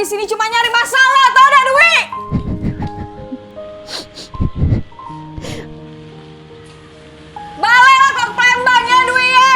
di sini cuma nyari masalah, tau dah Dwi? Baliklah kau ke Palembang ya Dwi ya.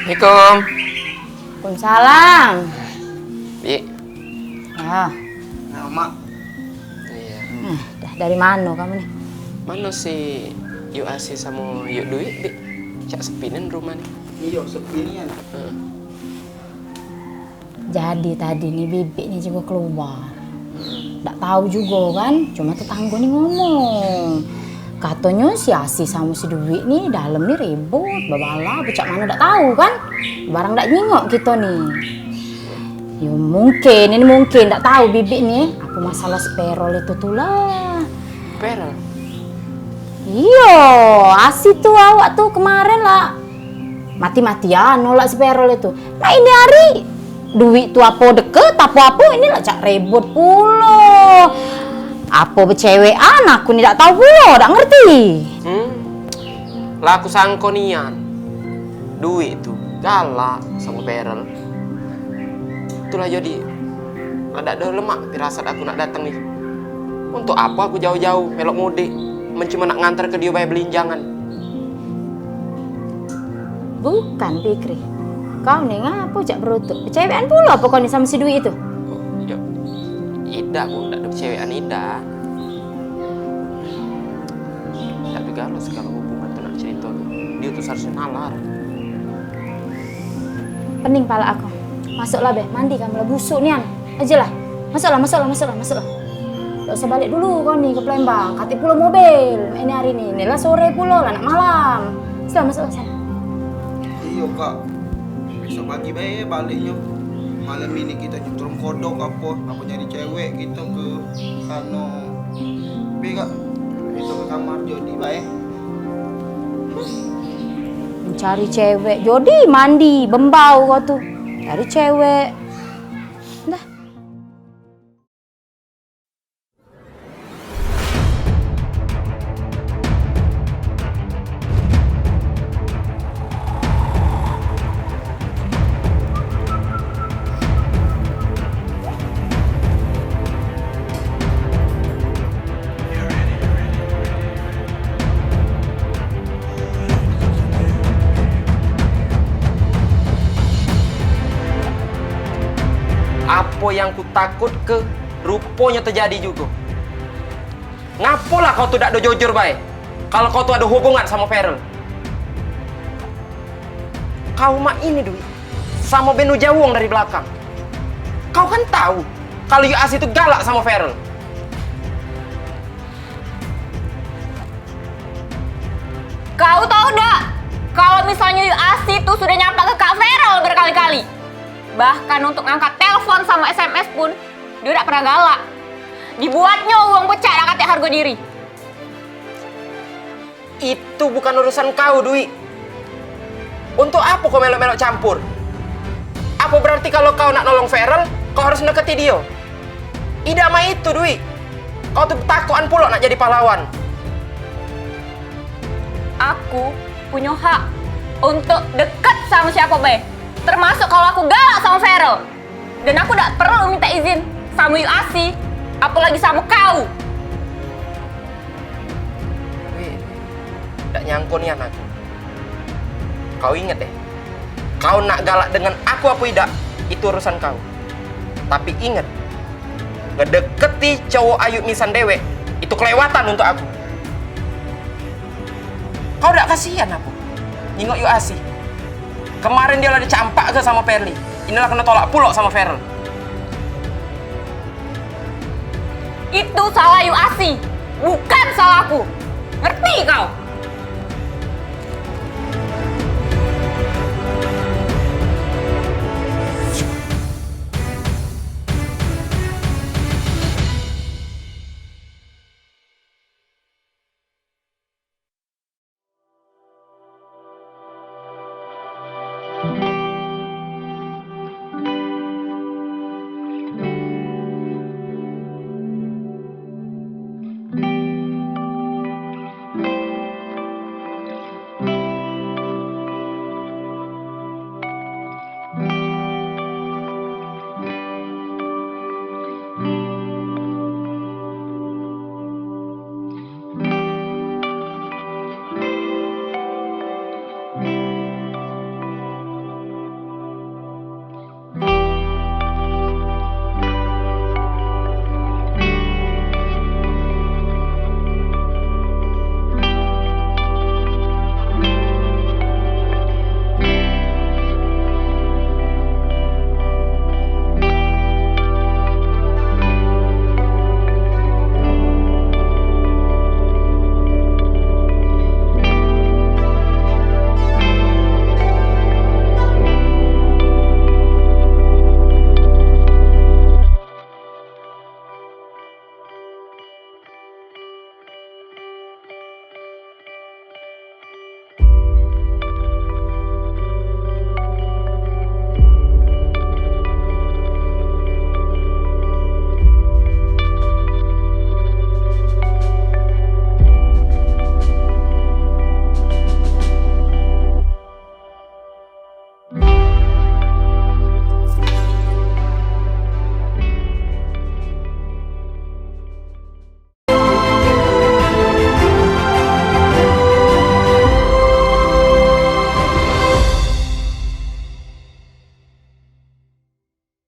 Assalamualaikum. Waalaikumsalam. Bi. Ah, Nah, Mak. Iya. dah dari mana kamu nih? Mana si Yuk Asi sama Yuk Duit, Bi? Cak sepinen rumah nih. Iya, sepinian. Jadi tadi nih Bibi nih juga keluar. Nggak tahu juga kan, cuma tetangga nih ngomong. Katanya si Asi sama si Dwi nih dalam nih ribut, babala, becak mana nggak tahu kan. Barang nggak nyingok kita nih. Ya mungkin, ini mungkin nggak tahu Bibi nih apa masalah sperol itu tuh lah. Perel. Iya, Asi tuh awak tuh kemarin lah mati-matian nolak sperol itu. Nah ini hari duit tuh apa deket, apa ini lah cak ribut pula. Apa bercewekan aku nih tak tahu pula, tak ngerti. Lah aku sangko nian. Duit itu galak sama Perel. Itulah jadi ada lemak firasat aku nak datang nih. Untuk apa aku jauh-jauh melok mudik, cuma nak ngantar ke dia bayar belinjangan. Bukan Fikri, kau nih ngapa cak berutuk? Bercewekan pula apa kau nih sama si Dwi itu? Ya, Ida bu, tidak ada cewekan Ida. Tapi kalau segala hubungan tuh nak cerita dia tuh seharusnya nalar. Pening pala aku. Masuklah be, mandi kamu lah busuk nian. Aja lah. Masuklah. Gak usah balik dulu kau nih ke Palembang. Kati pula mobil. Ini hari ini. Inilah sore pula lah, nak malam. Masuklah sana. Iya, Kak. Besok pagi bae baliknya. Malam ini kita nyetrum kodok apa nyari cewek gitu ke sana. Be, Kak. Itu ke kamar Jody bae. Mencari cewek. Jody mandi, bembau kau tuh. Cari cewek. Dah. Apa yang ku takut ke rupanya terjadi juga. Ngapolah kau tuh tidak ada jujur baik. Kalau kau tuh ada hubungan sama Perel. Kau mah ini Dwi sama Benu Jawong dari belakang. Kau kan tahu kalau Yuk Asi itu galak sama Perel. Kau tahu nggak? Kalau misalnya Yuk Asi itu sudah nyampe ke Kak Ferel berkali-kali. Bahkan untuk ngangkat telepon sama SMS pun, dia udah pernah galak. Dibuatnya uang pecah dan kata harga diri. Itu bukan urusan kau, Dwi. Untuk apa kau melok-melok campur? Apa berarti kalau kau nak nolong Feral, kau harus deketi dia? Tidak mah itu, Dwi. Kau tuh takuan pula nak jadi pahlawan. Aku punya hak untuk dekat sama siapa be. Termasuk kalau aku galak sama Feral. Dan aku tidak perlu minta izin sama Yu Asi, apalagi sama kau. Wih, tidak nyangkut nih anak. Kau inget deh, kau nak galak dengan aku apa tidak, itu urusan kau. Tapi ingat, ngedeketi cowok Ayu Misan Dewe, itu kelewatan untuk aku. Kau udah kasihan aku, nyingok Yu Asi. Kemarin dia lah dicampak ke sama Perli. Inilah kena tolak pulok sama Feral. Itu salah Yu Asi, bukan salahku. Ngerti kau?